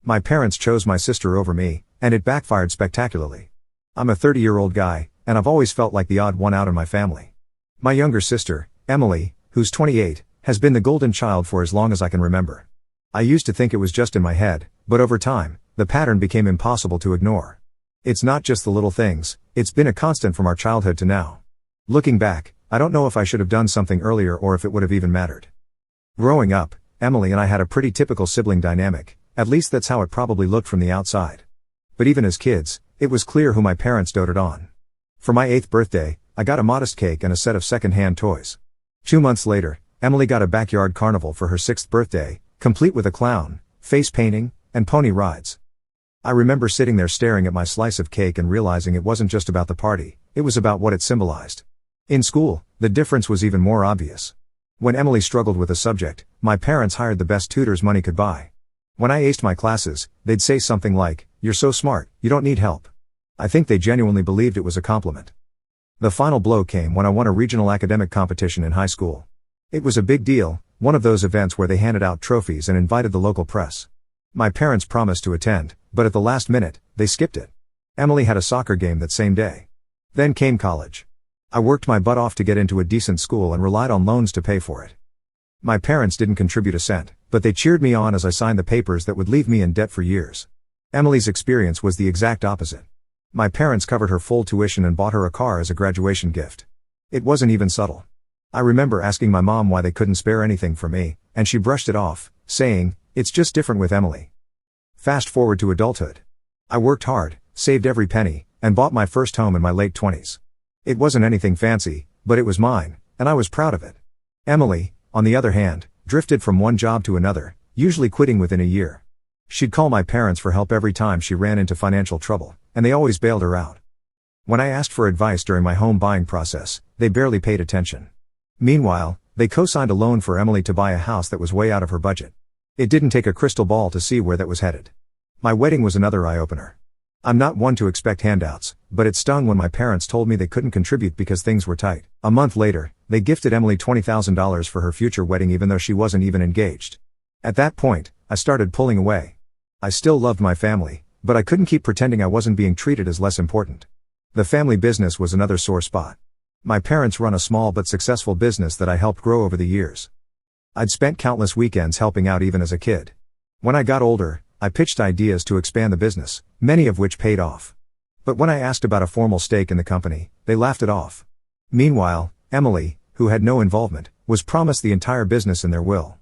My parents chose my sister over me, and it backfired spectacularly. I'm a 30-year-old guy, and I've always felt like the odd one out in my family. My younger sister, Emily, who's 28, has been the golden child for as long as I can remember. I used to think it was just in my head, but over time, the pattern became impossible to ignore. It's not just the little things, it's been a constant from our childhood to now. Looking back, I don't know if I should have done something earlier or if it would have even mattered. Growing up, Emily and I had a pretty typical sibling dynamic, at least that's how it probably looked from the outside. But even as kids, it was clear who my parents doted on. For my 8th birthday, I got a modest cake and a set of second-hand toys. 2 months later, Emily got a backyard carnival for her 6th birthday, complete with a clown, face painting, and pony rides. I remember sitting there staring at my slice of cake and realizing it wasn't just about the party, it was about what it symbolized. In school, the difference was even more obvious. When Emily struggled with a subject, my parents hired the best tutors money could buy. When I aced my classes, they'd say something like, "You're so smart, you don't need help." I think they genuinely believed it was a compliment. The final blow came when I won a regional academic competition in high school. It was a big deal, one of those events where they handed out trophies and invited the local press. My parents promised to attend, but at the last minute, they skipped it. Emily had a soccer game that same day. Then came college. I worked my butt off to get into a decent school and relied on loans to pay for it. My parents didn't contribute a cent, but they cheered me on as I signed the papers that would leave me in debt for years. Emily's experience was the exact opposite. My parents covered her full tuition and bought her a car as a graduation gift. It wasn't even subtle. I remember asking my mom why they couldn't spare anything for me, and she brushed it off, saying, "It's just different with Emily." Fast forward to adulthood. I worked hard, saved every penny, and bought my first home in my late 20s. It wasn't anything fancy, but it was mine, and I was proud of it. Emily, on the other hand, drifted from one job to another, usually quitting within a year. She'd call my parents for help every time she ran into financial trouble, and they always bailed her out. When I asked for advice during my home buying process, they barely paid attention. Meanwhile, they co-signed a loan for Emily to buy a house that was way out of her budget. It didn't take a crystal ball to see where that was headed. My wedding was another eye-opener. I'm not one to expect handouts, but it stung when my parents told me they couldn't contribute because things were tight. A month later, they gifted Emily $20,000 for her future wedding even though she wasn't even engaged. At that point, I started pulling away. I still loved my family, but I couldn't keep pretending I wasn't being treated as less important. The family business was another sore spot. My parents run a small but successful business that I helped grow over the years. I'd spent countless weekends helping out even as a kid. When I got older, I pitched ideas to expand the business, many of which paid off. But when I asked about a formal stake in the company, they laughed it off. Meanwhile, Emily, who had no involvement, was promised the entire business in their will.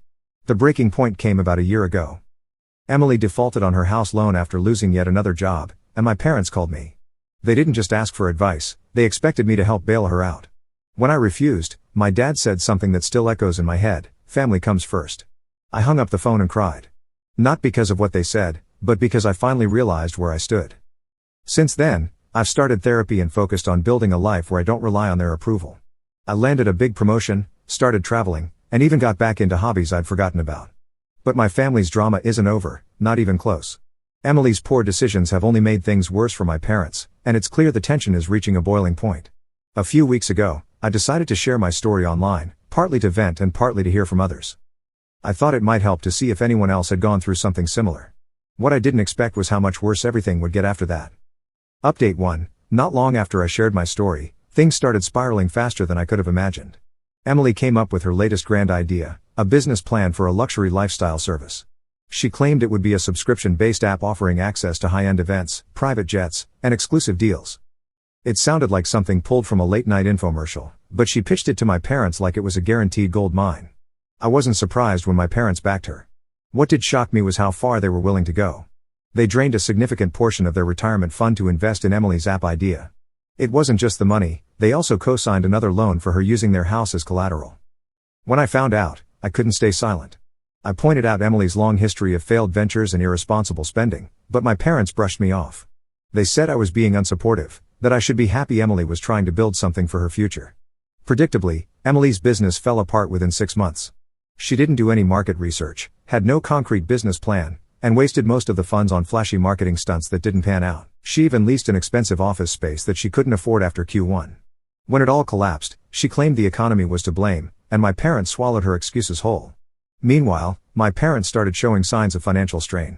The breaking point came about a year ago. Emily defaulted on her house loan after losing yet another job, and my parents called me. They didn't just ask for advice, they expected me to help bail her out. When I refused, my dad said something that still echoes in my head: "Family comes first." I hung up the phone and cried. Not because of what they said, but because I finally realized where I stood. Since then, I've started therapy and focused on building a life where I don't rely on their approval. I landed a big promotion, started traveling, and even got back into hobbies I'd forgotten about. But my family's drama isn't over, not even close. Emily's poor decisions have only made things worse for my parents, and it's clear the tension is reaching a boiling point. A few weeks ago, I decided to share my story online, partly to vent and partly to hear from others. I thought it might help to see if anyone else had gone through something similar. What I didn't expect was how much worse everything would get after that. Update 1. Not long after I shared my story, things started spiraling faster than I could have imagined. Emily came up with her latest grand idea, a business plan for a luxury lifestyle service. She claimed it would be a subscription-based app offering access to high-end events, private jets, and exclusive deals. It sounded like something pulled from a late-night infomercial, but she pitched it to my parents like it was a guaranteed gold mine. I wasn't surprised when my parents backed her. What did shock me was how far they were willing to go. They drained a significant portion of their retirement fund to invest in Emily's app idea. It wasn't just the money, they also co-signed another loan for her using their house as collateral. When I found out, I couldn't stay silent. I pointed out Emily's long history of failed ventures and irresponsible spending, but my parents brushed me off. They said I was being unsupportive, that I should be happy Emily was trying to build something for her future. Predictably, Emily's business fell apart within 6 months. She didn't do any market research, had no concrete business plan, and wasted most of the funds on flashy marketing stunts that didn't pan out. She even leased an expensive office space that she couldn't afford after Q1. When it all collapsed, she claimed the economy was to blame, and my parents swallowed her excuses whole. Meanwhile, my parents started showing signs of financial strain.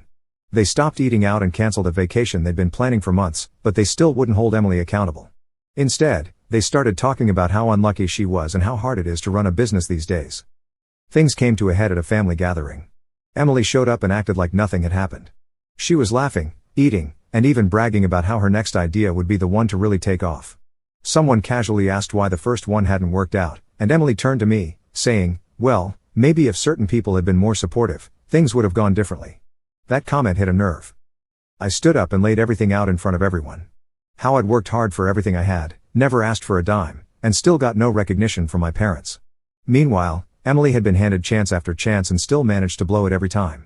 They stopped eating out and canceled a vacation they'd been planning for months, but they still wouldn't hold Emily accountable. Instead, they started talking about how unlucky she was and how hard it is to run a business these days. Things came to a head at a family gathering. Emily showed up and acted like nothing had happened. She was laughing, eating, and even bragging about how her next idea would be the one to really take off. Someone casually asked why the first one hadn't worked out, and Emily turned to me, saying, "Well, maybe if certain people had been more supportive, things would have gone differently." That comment hit a nerve. I stood up and laid everything out in front of everyone. How I'd worked hard for everything I had, never asked for a dime, and still got no recognition from my parents. Meanwhile, Emily had been handed chance after chance and still managed to blow it every time.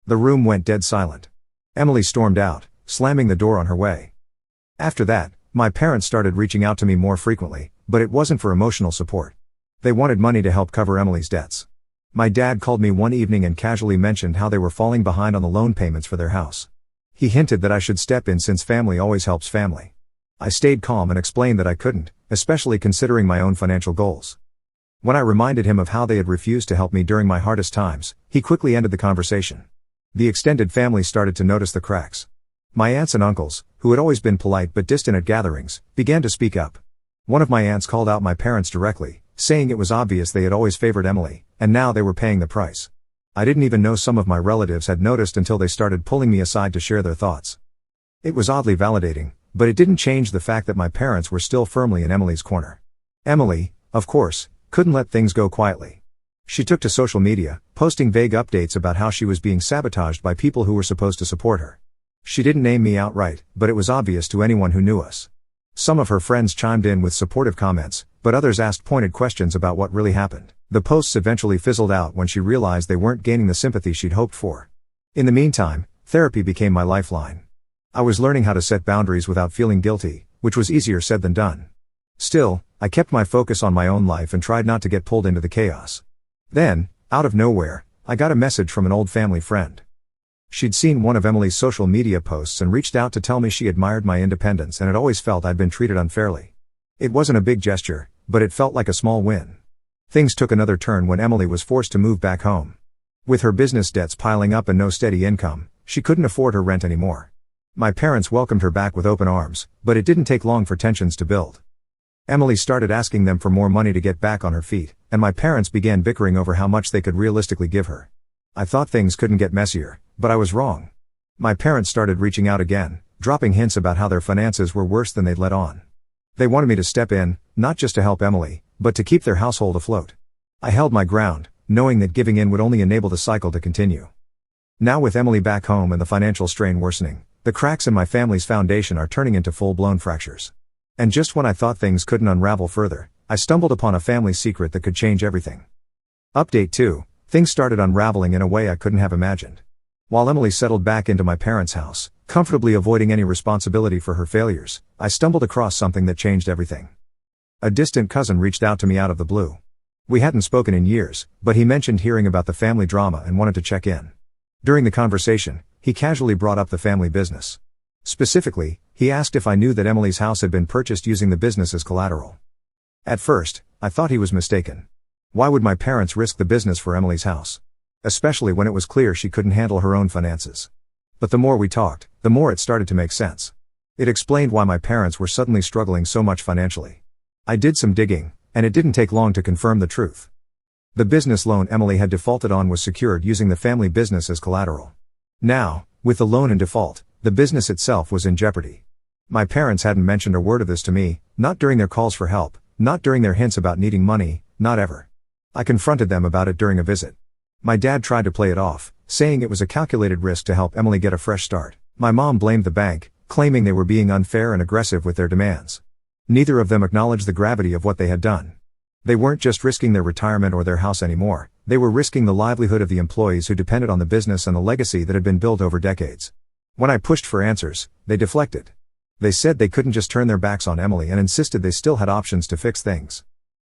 The room went dead silent. Emily stormed out, slamming the door on her way. After that, my parents started reaching out to me more frequently, but it wasn't for emotional support. They wanted money to help cover Emily's debts. My dad called me one evening and casually mentioned how they were falling behind on the loan payments for their house. He hinted that I should step in since family always helps family. I stayed calm and explained that I couldn't, especially considering my own financial goals. When I reminded him of how they had refused to help me during my hardest times, he quickly ended the conversation. The extended family started to notice the cracks. My aunts and uncles, who had always been polite but distant at gatherings, began to speak up. One of my aunts called out my parents directly, saying it was obvious they had always favored Emily, and now they were paying the price. I didn't even know some of my relatives had noticed until they started pulling me aside to share their thoughts. It was oddly validating, but it didn't change the fact that my parents were still firmly in Emily's corner. Emily, of course, couldn't let things go quietly. She took to social media, posting vague updates about how she was being sabotaged by people who were supposed to support her. She didn't name me outright, but it was obvious to anyone who knew us. Some of her friends chimed in with supportive comments, but others asked pointed questions about what really happened. The posts eventually fizzled out when she realized they weren't gaining the sympathy she'd hoped for. In the meantime, therapy became my lifeline. I was learning how to set boundaries without feeling guilty, which was easier said than done. Still, I kept my focus on my own life and tried not to get pulled into the chaos. Then, out of nowhere, I got a message from an old family friend. She'd seen one of Emily's social media posts and reached out to tell me she admired my independence and had always felt I'd been treated unfairly. It wasn't a big gesture, but it felt like a small win. Things took another turn when Emily was forced to move back home. With her business debts piling up and no steady income, she couldn't afford her rent anymore. My parents welcomed her back with open arms, but it didn't take long for tensions to build. Emily started asking them for more money to get back on her feet, and my parents began bickering over how much they could realistically give her. I thought things couldn't get messier, but I was wrong. My parents started reaching out again, dropping hints about how their finances were worse than they'd let on. They wanted me to step in, not just to help Emily, but to keep their household afloat. I held my ground, knowing that giving in would only enable the cycle to continue. Now with Emily back home and the financial strain worsening, the cracks in my family's foundation are turning into full-blown fractures. And just when I thought things couldn't unravel further, I stumbled upon a family secret that could change everything. Update 2. Things started unraveling in a way I couldn't have imagined. While Emily settled back into my parents' house, comfortably avoiding any responsibility for her failures, I stumbled across something that changed everything. A distant cousin reached out to me out of the blue. We hadn't spoken in years, but he mentioned hearing about the family drama and wanted to check in. During the conversation, he casually brought up the family business. Specifically, he asked if I knew that Emily's house had been purchased using the business as collateral. At first, I thought he was mistaken. Why would my parents risk the business for Emily's house? Especially when it was clear she couldn't handle her own finances. But the more we talked, the more it started to make sense. It explained why my parents were suddenly struggling so much financially. I did some digging, and it didn't take long to confirm the truth. The business loan Emily had defaulted on was secured using the family business as collateral. Now, with the loan in default, the business itself was in jeopardy. My parents hadn't mentioned a word of this to me, not during their calls for help, not during their hints about needing money, not ever. I confronted them about it during a visit. My dad tried to play it off, saying it was a calculated risk to help Emily get a fresh start. My mom blamed the bank, claiming they were being unfair and aggressive with their demands. Neither of them acknowledged the gravity of what they had done. They weren't just risking their retirement or their house anymore, they were risking the livelihood of the employees who depended on the business and the legacy that had been built over decades. When I pushed for answers, they deflected. They said they couldn't just turn their backs on Emily and insisted they still had options to fix things.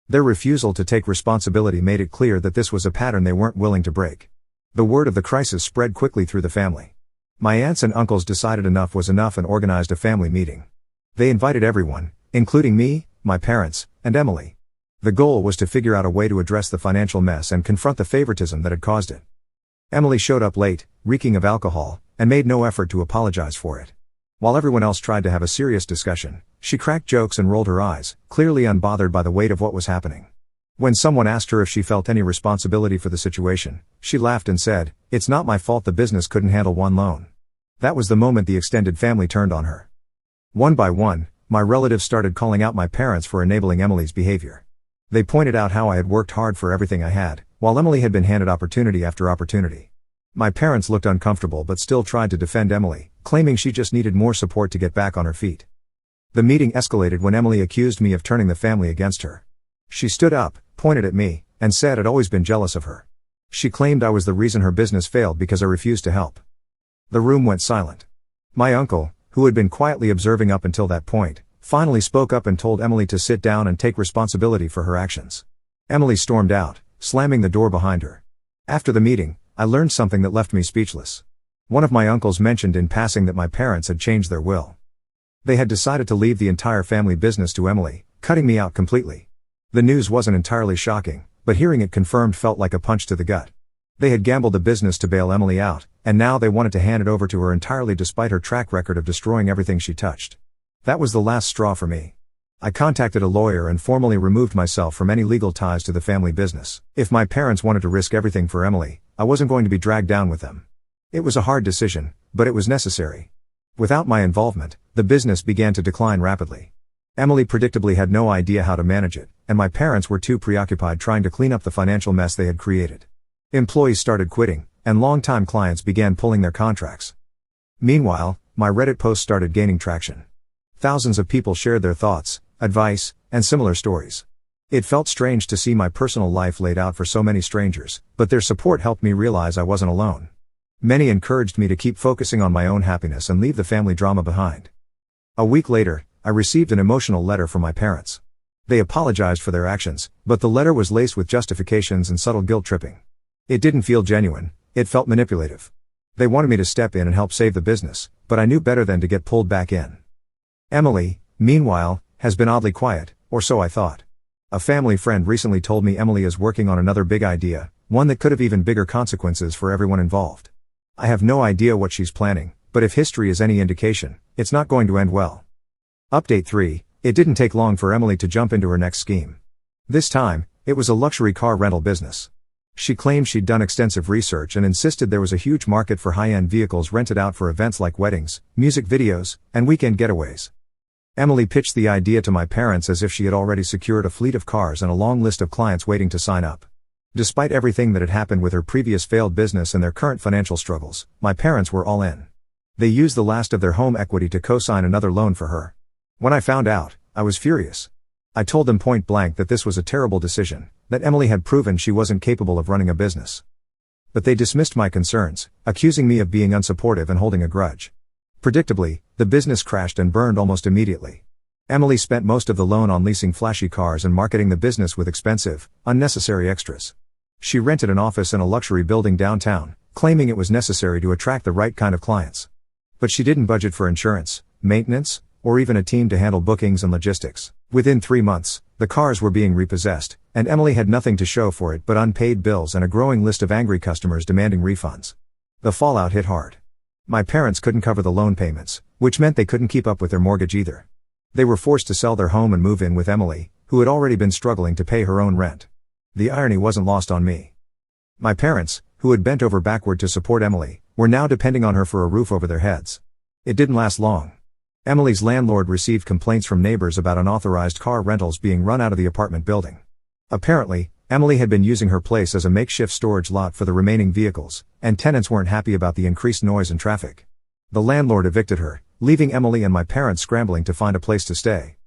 Their refusal to take responsibility made it clear that this was a pattern they weren't willing to break. The word of the crisis spread quickly through the family. My aunts and uncles decided enough was enough and organized a family meeting. They invited everyone, including me, my parents, and Emily. The goal was to figure out a way to address the financial mess and confront the favoritism that had caused it. Emily showed up late, reeking of alcohol, and made no effort to apologize for it. While everyone else tried to have a serious discussion, she cracked jokes and rolled her eyes, clearly unbothered by the weight of what was happening. When someone asked her if she felt any responsibility for the situation, she laughed and said, "It's not my fault the business couldn't handle one loan." That was the moment the extended family turned on her. One by one, my relatives started calling out my parents for enabling Emily's behavior. They pointed out how I had worked hard for everything I had, while Emily had been handed opportunity after opportunity. My parents looked uncomfortable but still tried to defend Emily, claiming she just needed more support to get back on her feet. The meeting escalated when Emily accused me of turning the family against her. She stood up, pointed at me, and said I'd always been jealous of her. She claimed I was the reason her business failed because I refused to help. The room went silent. My uncle, who had been quietly observing up until that point, finally spoke up and told Emily to sit down and take responsibility for her actions. Emily stormed out, slamming the door behind her. After the meeting, I learned something that left me speechless. One of my uncles mentioned in passing that my parents had changed their will. They had decided to leave the entire family business to Emily, cutting me out completely. The news wasn't entirely shocking, but hearing it confirmed felt like a punch to the gut. They had gambled the business to bail Emily out, and now they wanted to hand it over to her entirely despite her track record of destroying everything she touched. That was the last straw for me. I contacted a lawyer and formally removed myself from any legal ties to the family business. If my parents wanted to risk everything for Emily, I wasn't going to be dragged down with them. It was a hard decision, but it was necessary. Without my involvement, the business began to decline rapidly. Emily predictably had no idea how to manage it, and my parents were too preoccupied trying to clean up the financial mess they had created. Employees started quitting, and longtime clients began pulling their contracts. Meanwhile, my Reddit posts started gaining traction. Thousands of people shared their thoughts, advice, and similar stories. It felt strange to see my personal life laid out for so many strangers, but their support helped me realize I wasn't alone. Many encouraged me to keep focusing on my own happiness and leave the family drama behind. A week later, I received an emotional letter from my parents. They apologized for their actions, but the letter was laced with justifications and subtle guilt-tripping. It didn't feel genuine, it felt manipulative. They wanted me to step in and help save the business, but I knew better than to get pulled back in. Emily, meanwhile, has been oddly quiet, or so I thought. A family friend recently told me Emily is working on another big idea, one that could have even bigger consequences for everyone involved. I have no idea what she's planning, but if history is any indication, it's not going to end well. Update 3, it didn't take long for Emily to jump into her next scheme. This time, it was a luxury car rental business. She claimed she'd done extensive research and insisted there was a huge market for high-end vehicles rented out for events like weddings, music videos, and weekend getaways. Emily pitched the idea to my parents as if she had already secured a fleet of cars and a long list of clients waiting to sign up. Despite everything that had happened with her previous failed business and their current financial struggles, my parents were all in. They used the last of their home equity to co-sign another loan for her. When I found out, I was furious. I told them point blank that this was a terrible decision, that Emily had proven she wasn't capable of running a business. But they dismissed my concerns, accusing me of being unsupportive and holding a grudge. Predictably, the business crashed and burned almost immediately. Emily spent most of the loan on leasing flashy cars and marketing the business with expensive, unnecessary extras. She rented an office in a luxury building downtown, claiming it was necessary to attract the right kind of clients. But she didn't budget for insurance, maintenance, or even a team to handle bookings and logistics. Within 3 months, the cars were being repossessed, and Emily had nothing to show for it but unpaid bills and a growing list of angry customers demanding refunds. The fallout hit hard. My parents couldn't cover the loan payments, which meant they couldn't keep up with their mortgage either. They were forced to sell their home and move in with Emily, who had already been struggling to pay her own rent. The irony wasn't lost on me. My parents, who had bent over backward to support Emily, were now depending on her for a roof over their heads. It didn't last long. Emily's landlord received complaints from neighbors about unauthorized car rentals being run out of the apartment building. Apparently, Emily had been using her place as a makeshift storage lot for the remaining vehicles, and tenants weren't happy about the increased noise and traffic. The landlord evicted her, leaving Emily and my parents scrambling to find a place to stay.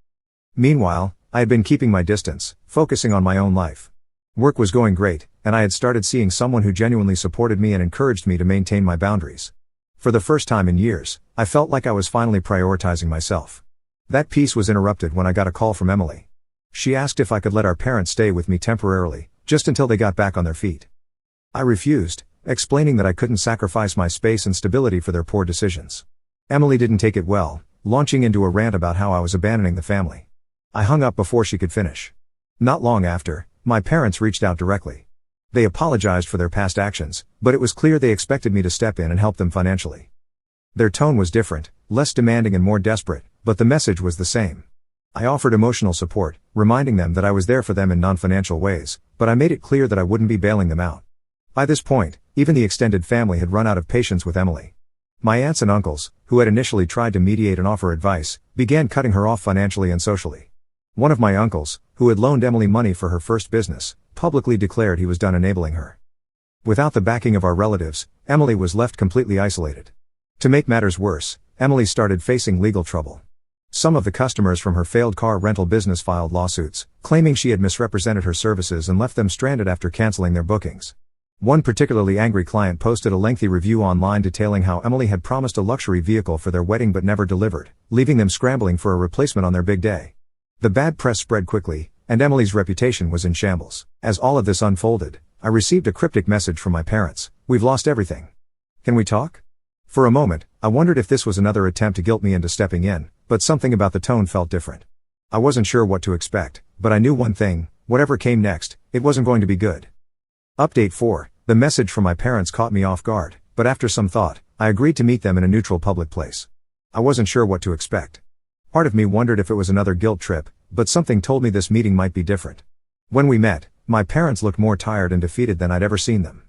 Meanwhile, I had been keeping my distance, focusing on my own life. Work was going great, and I had started seeing someone who genuinely supported me and encouraged me to maintain my boundaries. For the first time in years, I felt like I was finally prioritizing myself. That peace was interrupted when I got a call from Emily. She asked if I could let our parents stay with me temporarily, just until they got back on their feet. I refused, explaining that I couldn't sacrifice my space and stability for their poor decisions. Emily didn't take it well, launching into a rant about how I was abandoning the family. I hung up before she could finish. Not long after, my parents reached out directly. They apologized for their past actions, but it was clear they expected me to step in and help them financially. Their tone was different, less demanding and more desperate, but the message was the same. I offered emotional support, reminding them that I was there for them in non-financial ways, but I made it clear that I wouldn't be bailing them out. By this point, even the extended family had run out of patience with Emily. My aunts and uncles, who had initially tried to mediate and offer advice, began cutting her off financially and socially. One of my uncles, who had loaned Emily money for her first business, publicly declared he was done enabling her. Without the backing of our relatives, Emily was left completely isolated. To make matters worse, Emily started facing legal trouble. Some of the customers from her failed car rental business filed lawsuits, claiming she had misrepresented her services and left them stranded after canceling their bookings. One particularly angry client posted a lengthy review online detailing how Emily had promised a luxury vehicle for their wedding but never delivered, leaving them scrambling for a replacement on their big day. The bad press spread quickly, and Emily's reputation was in shambles. As all of this unfolded, I received a cryptic message from my parents: "We've lost everything. Can we talk?" For a moment, I wondered if this was another attempt to guilt me into stepping in, but something about the tone felt different. I wasn't sure what to expect, but I knew one thing: whatever came next, it wasn't going to be good. Update 4. The message from my parents caught me off guard, but after some thought, I agreed to meet them in a neutral public place. I wasn't sure what to expect. Part of me wondered if it was another guilt trip, but something told me this meeting might be different. When we met, my parents looked more tired and defeated than I'd ever seen them.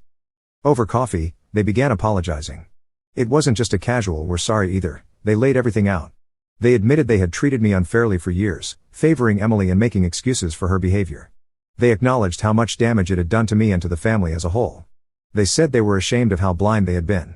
Over coffee, they began apologizing. It wasn't just a casual "we're sorry" either, they laid everything out. They admitted they had treated me unfairly for years, favoring Emily and making excuses for her behavior. They acknowledged how much damage it had done to me and to the family as a whole. They said they were ashamed of how blind they had been.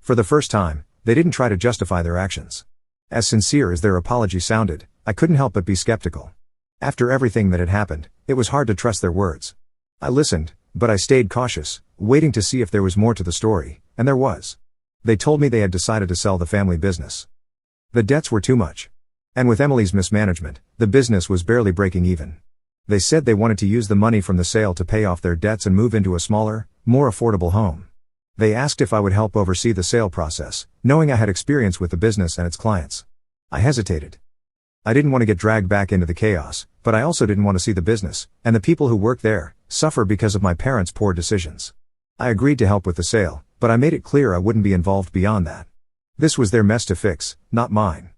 For the first time, they didn't try to justify their actions. As sincere as their apology sounded, I couldn't help but be skeptical. After everything that had happened, it was hard to trust their words. I listened, but I stayed cautious, waiting to see if there was more to the story, and there was. They told me they had decided to sell the family business. The debts were too much. And with Emily's mismanagement, the business was barely breaking even. They said they wanted to use the money from the sale to pay off their debts and move into a smaller, more affordable home. They asked if I would help oversee the sale process, knowing I had experience with the business and its clients. I hesitated. I didn't want to get dragged back into the chaos, but I also didn't want to see the business, and the people who work there, suffer because of my parents' poor decisions. I agreed to help with the sale, but I made it clear I wouldn't be involved beyond that. This was their mess to fix, not mine.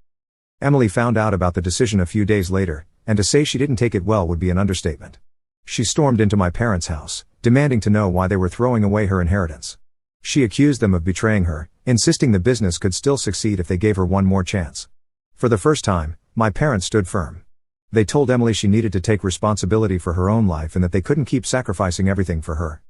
Emily found out about the decision a few days later, and to say she didn't take it well would be an understatement. She stormed into my parents' house, demanding to know why they were throwing away her inheritance. She accused them of betraying her, insisting the business could still succeed if they gave her one more chance. For the first time, my parents stood firm. They told Emily she needed to take responsibility for her own life and that they couldn't keep sacrificing everything for her.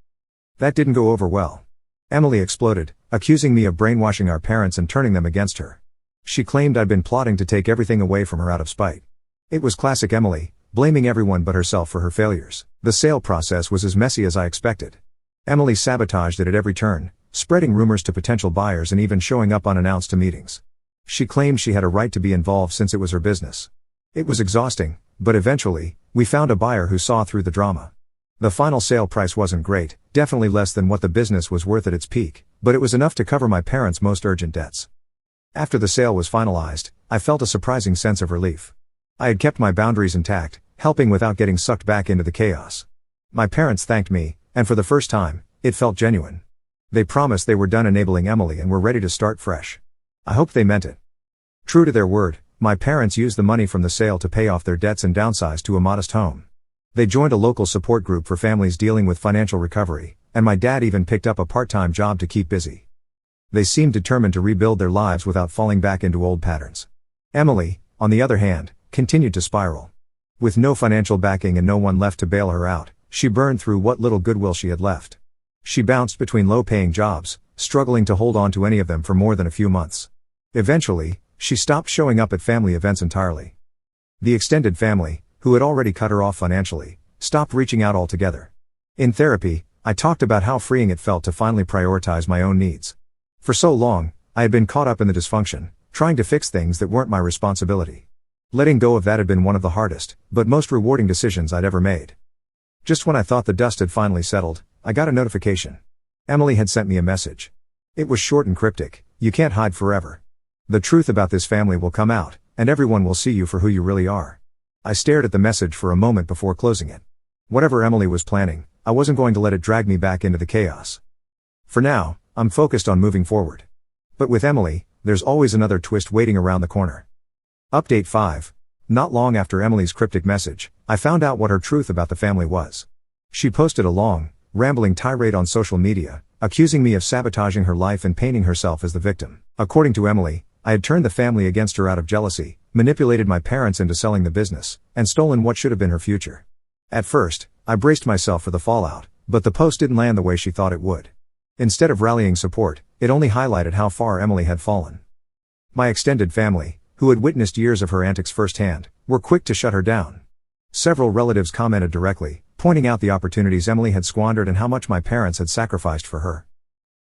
That didn't go over well. Emily exploded, accusing me of brainwashing our parents and turning them against her. She claimed I'd been plotting to take everything away from her out of spite. It was classic Emily, blaming everyone but herself for her failures. The sale process was as messy as I expected. Emily sabotaged it at every turn, spreading rumors to potential buyers and even showing up unannounced to meetings. She claimed she had a right to be involved since it was her business. It was exhausting, but eventually, we found a buyer who saw through the drama. The final sale price wasn't great, definitely less than what the business was worth at its peak, but it was enough to cover my parents' most urgent debts. After the sale was finalized, I felt a surprising sense of relief. I had kept my boundaries intact, helping without getting sucked back into the chaos. My parents thanked me, and for the first time, it felt genuine. They promised they were done enabling Emily and were ready to start fresh. I hoped they meant it. True to their word, my parents used the money from the sale to pay off their debts and downsize to a modest home. They joined a local support group for families dealing with financial recovery, and my dad even picked up a part-time job to keep busy. They seemed determined to rebuild their lives without falling back into old patterns. Emily, on the other hand, continued to spiral. With no financial backing and no one left to bail her out, she burned through what little goodwill she had left. She bounced between low-paying jobs, struggling to hold on to any of them for more than a few months. Eventually, she stopped showing up at family events entirely. The extended family, who had already cut her off financially, stopped reaching out altogether. In therapy, I talked about how freeing it felt to finally prioritize my own needs. For so long, I had been caught up in the dysfunction, trying to fix things that weren't my responsibility. Letting go of that had been one of the hardest, but most rewarding decisions I'd ever made. Just when I thought the dust had finally settled, I got a notification. Emily had sent me a message. It was short and cryptic: "You can't hide forever. The truth about this family will come out, and everyone will see you for who you really are." I stared at the message for a moment before closing it. Whatever Emily was planning, I wasn't going to let it drag me back into the chaos. For now, I'm focused on moving forward. But with Emily, there's always another twist waiting around the corner. Update 5. Not long after Emily's cryptic message, I found out what her truth about the family was. She posted a long, rambling tirade on social media, accusing me of sabotaging her life and painting herself as the victim. According to Emily, I had turned the family against her out of jealousy, manipulated my parents into selling the business, and stolen what should have been her future. At first, I braced myself for the fallout, but the post didn't land the way she thought it would. Instead of rallying support, it only highlighted how far Emily had fallen. My extended family, who had witnessed years of her antics firsthand, were quick to shut her down. Several relatives commented directly, pointing out the opportunities Emily had squandered and how much my parents had sacrificed for her.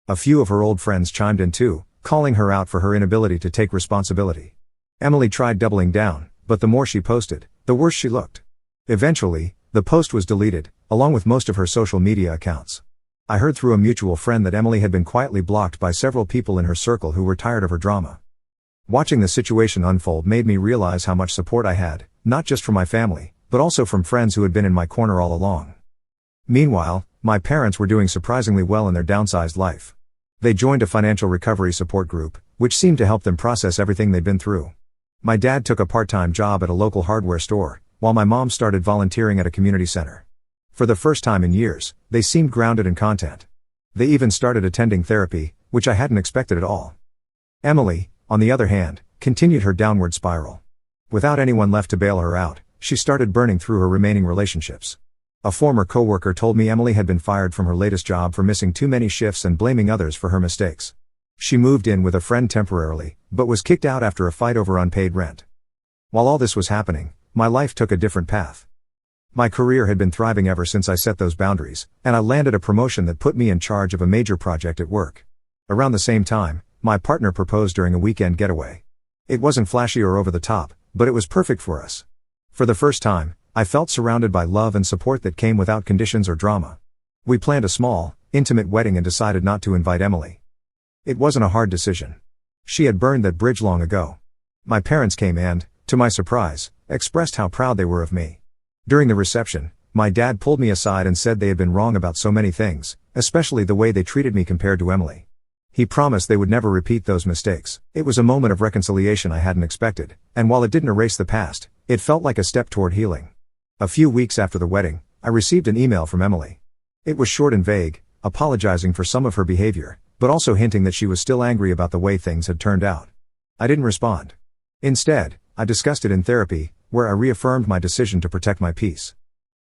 A few of her old friends chimed in too, calling her out for her inability to take responsibility. Emily tried doubling down, but the more she posted, the worse she looked. Eventually, the post was deleted, along with most of her social media accounts. I heard through a mutual friend that Emily had been quietly blocked by several people in her circle who were tired of her drama. Watching the situation unfold made me realize how much support I had, not just from my family, but also from friends who had been in my corner all along. Meanwhile, my parents were doing surprisingly well in their downsized life. They joined a financial recovery support group, which seemed to help them process everything they'd been through. My dad took a part-time job at a local hardware store, while my mom started volunteering at a community center. For the first time in years, they seemed grounded and content. They even started attending therapy, which I hadn't expected at all. Emily, on the other hand, continued her downward spiral. Without anyone left to bail her out, she started burning through her remaining relationships. A former coworker told me Emily had been fired from her latest job for missing too many shifts and blaming others for her mistakes. She moved in with a friend temporarily, but was kicked out after a fight over unpaid rent. While all this was happening, my life took a different path. My career had been thriving ever since I set those boundaries, and I landed a promotion that put me in charge of a major project at work. Around the same time, my partner proposed during a weekend getaway. It wasn't flashy or over the top, but it was perfect for us. For the first time, I felt surrounded by love and support that came without conditions or drama. We planned a small, intimate wedding and decided not to invite Emily. It wasn't a hard decision. She had burned that bridge long ago. My parents came and, to my surprise, expressed how proud they were of me. During the reception, my dad pulled me aside and said they had been wrong about so many things, especially the way they treated me compared to Emily. He promised they would never repeat those mistakes. It was a moment of reconciliation I hadn't expected, and while it didn't erase the past, it felt like a step toward healing. A few weeks after the wedding, I received an email from Emily. It was short and vague, apologizing for some of her behavior, but also hinting that she was still angry about the way things had turned out. I didn't respond. Instead, I discussed it in therapy, where I reaffirmed my decision to protect my peace.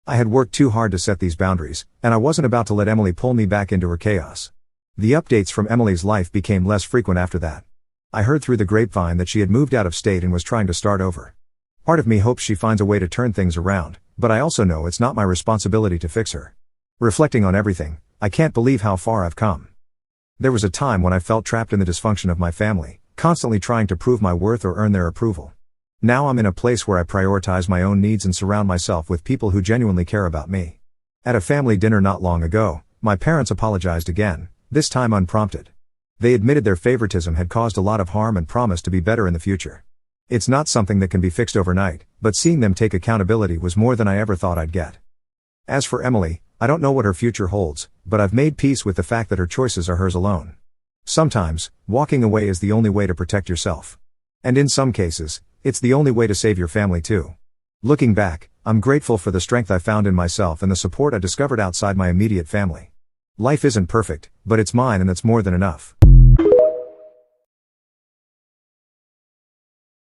I had worked too hard to set these boundaries, and I wasn't about to let Emily pull me back into her chaos. The updates from Emily's life became less frequent after that. I heard through the grapevine that she had moved out of state and was trying to start over. Part of me hopes she finds a way to turn things around, but I also know it's not my responsibility to fix her. Reflecting on everything, I can't believe how far I've come. There was a time when I felt trapped in the dysfunction of my family, constantly trying to prove my worth or earn their approval. Now I'm in a place where I prioritize my own needs and surround myself with people who genuinely care about me. At a family dinner not long ago, my parents apologized again, this time unprompted. They admitted their favoritism had caused a lot of harm and promised to be better in the future. It's not something that can be fixed overnight, but seeing them take accountability was more than I ever thought I'd get. As for Emily, I don't know what her future holds, but I've made peace with the fact that her choices are hers alone. Sometimes, walking away is the only way to protect yourself. And in some cases, it's the only way to save your family too. Looking back, I'm grateful for the strength I found in myself and the support I discovered outside my immediate family. Life isn't perfect, but it's mine and that's more than enough.